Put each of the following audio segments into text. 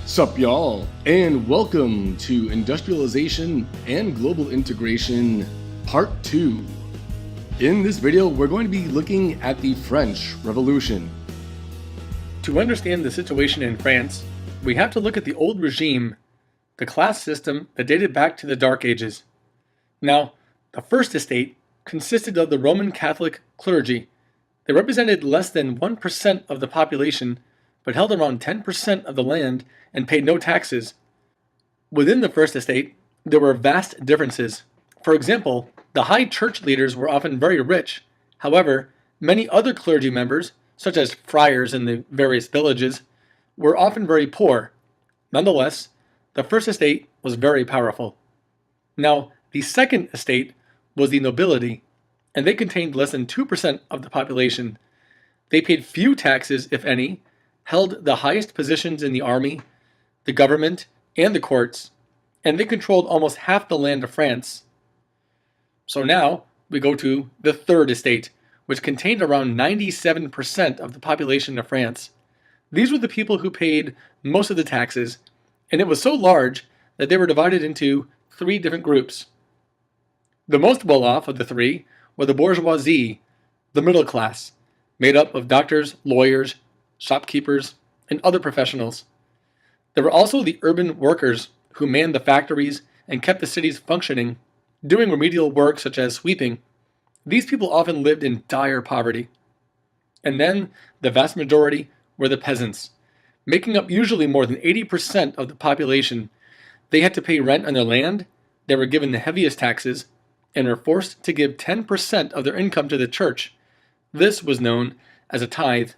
Sup, y'all, and welcome to Industrialization and Global Integration Part 2. In this video, we're going to be looking at the French Revolution. To understand the situation in France, we have to look at the old regime, the class system that dated back to the Dark Ages. Now, the First Estate consisted of the Roman Catholic clergy. They represented less than 1% of the population, but held around 10% of the land and paid no taxes. Within the First Estate, there were vast differences. For example, the high church leaders were often very rich. However, many other clergy members, such as friars in the various villages, were often very poor. Nonetheless, the First Estate was very powerful. Now, the Second Estate was the nobility, and they contained less than 2% of the population. They paid few taxes, if any, held the highest positions in the army, the government, and the courts, and they controlled almost half the land of France. So now we go to the Third Estate, which contained around 97% of the population of France. These were the people who paid most of the taxes, and it was so large that they were divided into three different groups. The most well-off of the three were the bourgeoisie, the middle class, made up of doctors, lawyers, shopkeepers, and other professionals. There were also the urban workers who manned the factories and kept the cities functioning, doing remedial work such as sweeping. These people often lived in dire poverty. And then the vast majority were the peasants, making up usually more than 80% of the population. They had to pay rent on their land, they were given the heaviest taxes, and were forced to give 10% of their income to the church. This was known as a tithe.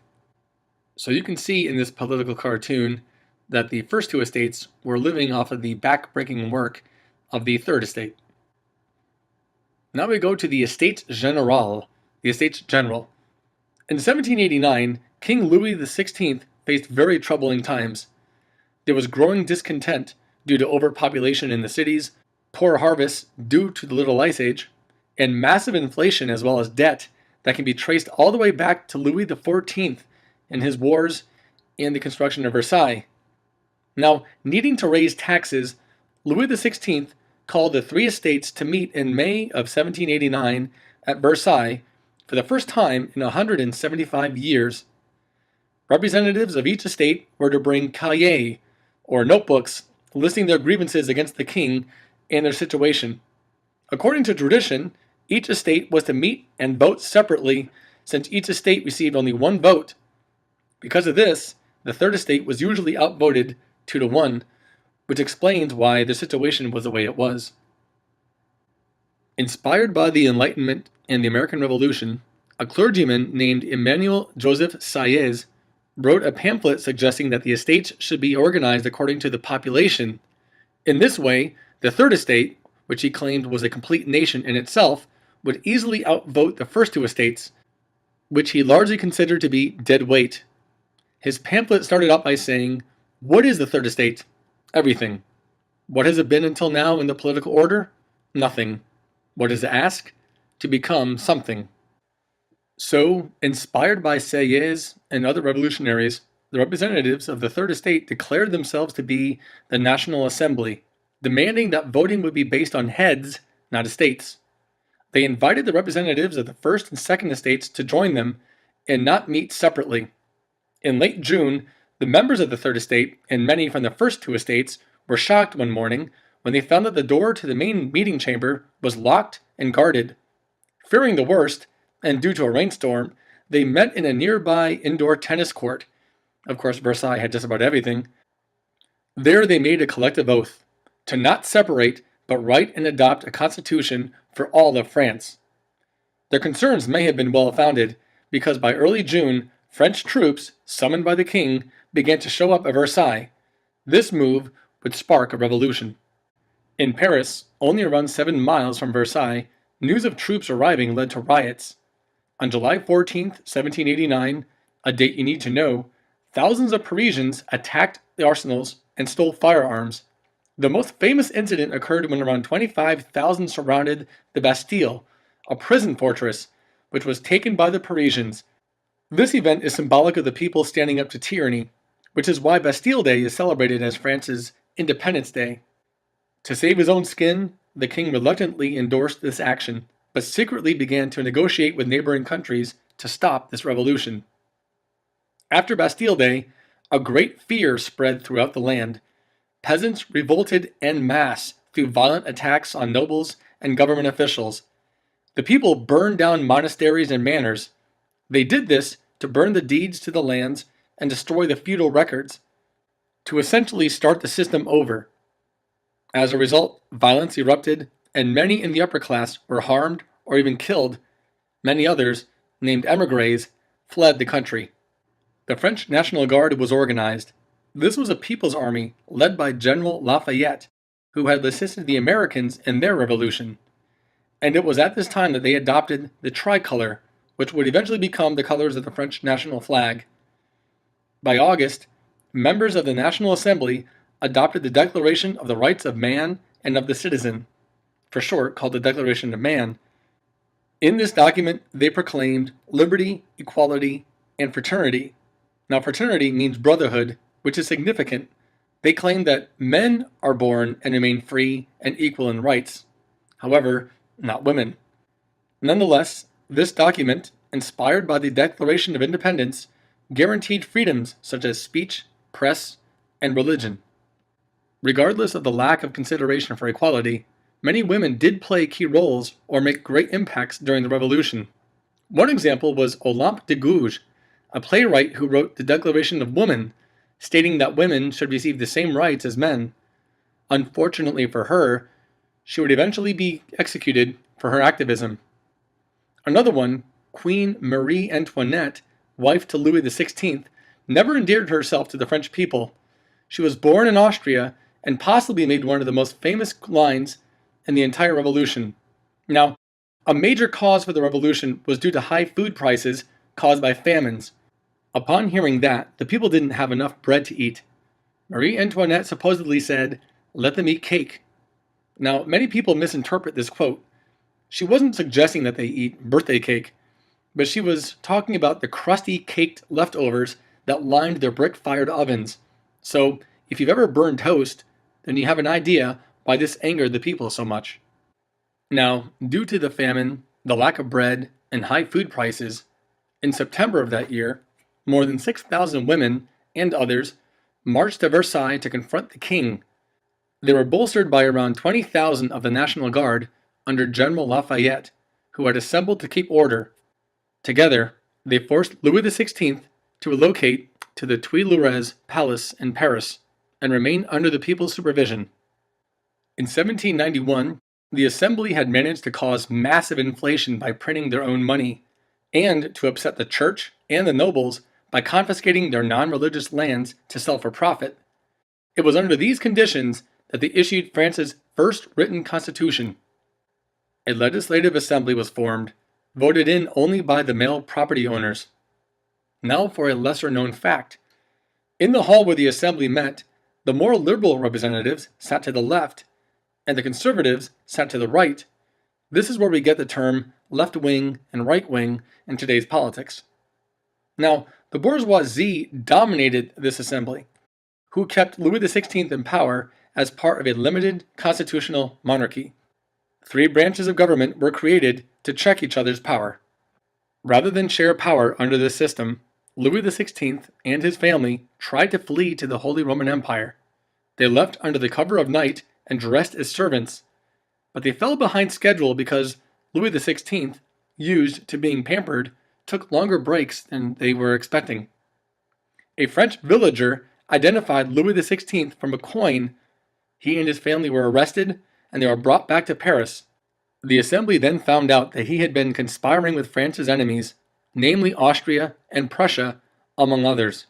So you can see in this political cartoon that the first two estates were living off of the back-breaking work of the Third Estate. Now we go to the Estates Générales, the Estates General. In 1789, King Louis XVI faced very troubling times. There was growing discontent due to overpopulation in the cities, poor harvests due to the Little Ice Age, and massive inflation as well as debt that can be traced all the way back to Louis XIV and his wars and the construction of Versailles. Now, needing to raise taxes, Louis XVI called the three estates to meet in May of 1789 at Versailles for the first time in 175 years. Representatives of each estate were to bring cahiers, or notebooks, listing their grievances against the king and their situation. According to tradition, each estate was to meet and vote separately, since each estate received only one vote. Because of this, the Third Estate was usually outvoted 2-1, which explains why the situation was the way it was. Inspired by the Enlightenment and the American Revolution, a clergyman named Emmanuel Joseph Sieyès wrote a pamphlet suggesting that the estates should be organized according to the population. In this way, the Third Estate, which he claimed was a complete nation in itself, would easily outvote the first two estates, which he largely considered to be dead weight. His pamphlet started out by saying, "What is the Third Estate? Everything. What has it been until now in the political order? Nothing. What does it ask? To become something." So, inspired by Sieyès and other revolutionaries, the representatives of the Third Estate declared themselves to be the National Assembly, demanding that voting would be based on heads, not estates. They invited the representatives of the First and Second Estates to join them and not meet separately. In late June, the members of the Third Estate and many from the first two estates were shocked one morning when they found that the door to the main meeting chamber was locked and guarded. Fearing the worst, and due to a rainstorm, they met in a nearby indoor tennis court. Of course, Versailles had just about everything. There they made a collective oath to not separate, but write and adopt a constitution for all of France. Their concerns may have been well-founded, because by early June, French troops, summoned by the king, began to show up at Versailles. This move would spark a revolution. In Paris, only around 7 miles from Versailles, news of troops arriving led to riots. On July 14, 1789, a date you need to know, thousands of Parisians attacked the arsenals and stole firearms. The most famous incident occurred when around 25,000 surrounded the Bastille, a prison fortress, which was taken by the Parisians. This event is symbolic of the people standing up to tyranny, which is why Bastille Day is celebrated as France's Independence Day. To save his own skin, the king reluctantly endorsed this action, but secretly began to negotiate with neighboring countries to stop this revolution. After Bastille Day, a great fear spread throughout the land. Peasants revolted en masse through violent attacks on nobles and government officials. The people burned down monasteries and manors. They did this to burn the deeds to the lands and destroy the feudal records, to essentially start the system over. As a result, violence erupted, and many in the upper class were harmed or even killed. Many others, named émigrés, fled the country. The French National Guard was organized. This was a people's army led by General Lafayette, who had assisted the Americans in their revolution. And it was at this time that they adopted the tricolor, which would eventually become the colors of the French national flag. By August, members of the National Assembly adopted the Declaration of the Rights of Man and of the Citizen, for short called the Declaration of Man. In this document, they proclaimed liberty, equality, and fraternity. Now, fraternity means brotherhood, which is significant. They claim that men are born and remain free and equal in rights. However, not women. Nonetheless, this document, inspired by the Declaration of Independence, guaranteed freedoms such as speech, press, and religion. Regardless of the lack of consideration for equality, many women did play key roles or make great impacts during the Revolution. One example was Olympe de Gouges, a playwright who wrote the Declaration of Women, stating that women should receive the same rights as men. Unfortunately for her, she would eventually be executed for her activism. Another one, Queen Marie Antoinette, wife to Louis XVI, never endeared herself to the French people. She was born in Austria and possibly made one of the most famous lines in the entire revolution. Now, a major cause for the revolution was due to high food prices caused by famines. Upon hearing that, the people didn't have enough bread to eat. Marie Antoinette supposedly said, "Let them eat cake." Now, many people misinterpret this quote. She wasn't suggesting that they eat birthday cake, but she was talking about the crusty caked leftovers that lined their brick-fired ovens. So, if you've ever burned toast, then you have an idea why this angered the people so much. Now, due to the famine, the lack of bread, and high food prices, in September of that year, more than 6,000 women and others marched to Versailles to confront the king. They were bolstered by around 20,000 of the National Guard under General Lafayette, who had assembled to keep order. Together, they forced Louis XVI to relocate to the Tuileries Palace in Paris and remain under the people's supervision. In 1791, the Assembly had managed to cause massive inflation by printing their own money, and to upset the church and the nobles by confiscating their non-religious lands to sell for profit. It was under these conditions that they issued France's first written constitution. A legislative assembly was formed, voted in only by the male property owners. Now for a lesser-known fact. In the hall where the assembly met, the more liberal representatives sat to the left, and the conservatives sat to the right. This is where we get the term left wing and right wing in today's politics. Now, the bourgeoisie dominated this assembly, who kept Louis XVI in power as part of a limited constitutional monarchy. 3 branches of government were created to check each other's power. Rather than share power under this system, Louis XVI and his family tried to flee to the Holy Roman Empire. They left under the cover of night and dressed as servants, but they fell behind schedule because Louis XVI, used to being pampered, took longer breaks than they were expecting. A French villager identified Louis XVI from a coin. He and his family were arrested, and they were brought back to Paris. The assembly then found out that he had been conspiring with France's enemies, namely Austria and Prussia, among others.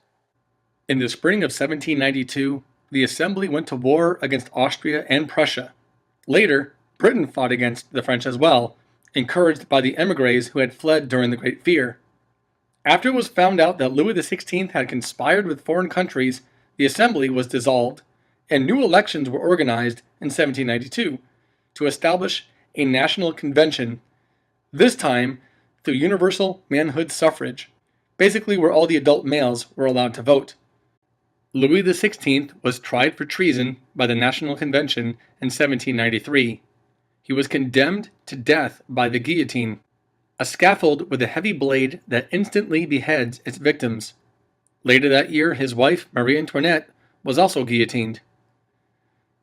In the spring of 1792, the assembly went to war against Austria and Prussia. Later, Britain fought against the French as well, encouraged by the émigrés who had fled during the Great Fear. After it was found out that Louis XVI had conspired with foreign countries, the assembly was dissolved, and new elections were organized in 1792 to establish a national convention, this time through universal manhood suffrage, basically where all the adult males were allowed to vote. Louis XVI was tried for treason by the National Convention in 1793. He was condemned to death by the guillotine, a scaffold with a heavy blade that instantly beheads its victims. Later that year, his wife, Marie Antoinette, was also guillotined.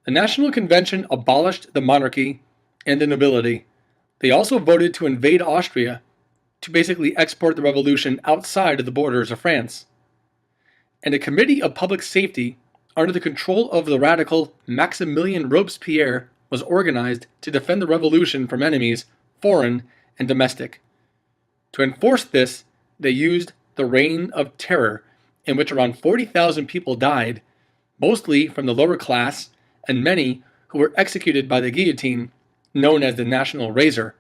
The National Convention abolished the monarchy and the nobility. They also voted to invade Austria to basically export the revolution outside of the borders of France. And a committee of public safety under the control of the radical Maximilien Robespierre was organized to defend the revolution from enemies, foreign and domestic. To enforce this, they used the Reign of Terror, in which around 40,000 people died, mostly from the lower class, and many who were executed by the guillotine, known as the National Razor.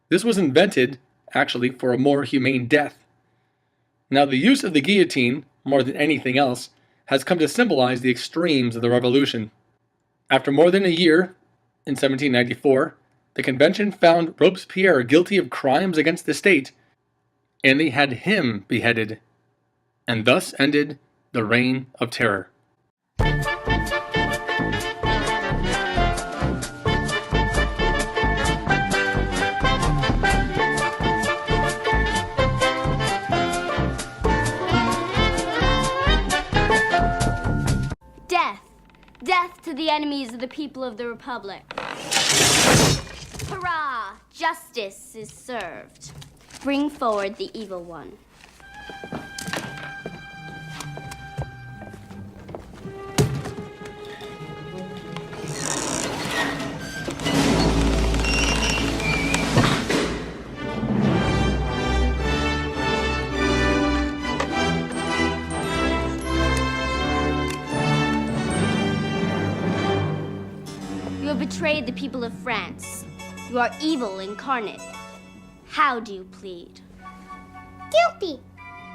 This was invented, actually, for a more humane death. Now, the use of the guillotine, more than anything else, has come to symbolize the extremes of the revolution. After more than a year, in 1794, the convention found Robespierre guilty of crimes against the state, and they had him beheaded, and thus ended the Reign of Terror. Death! Death to the enemies of the people of the Republic. Hurrah! Justice is served. Bring forward the evil one. You have betrayed the people of France. You are evil incarnate. How do you plead? Guilty.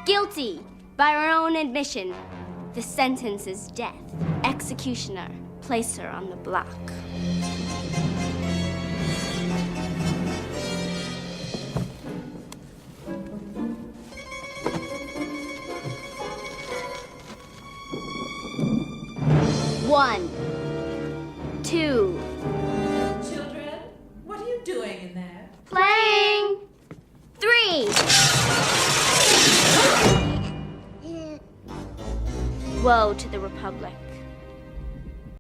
Guilty, by her own admission. The sentence is death. Executioner, place her on the block. One, two. Children, what are you doing in there? Playing. 3. Woe to the Republic.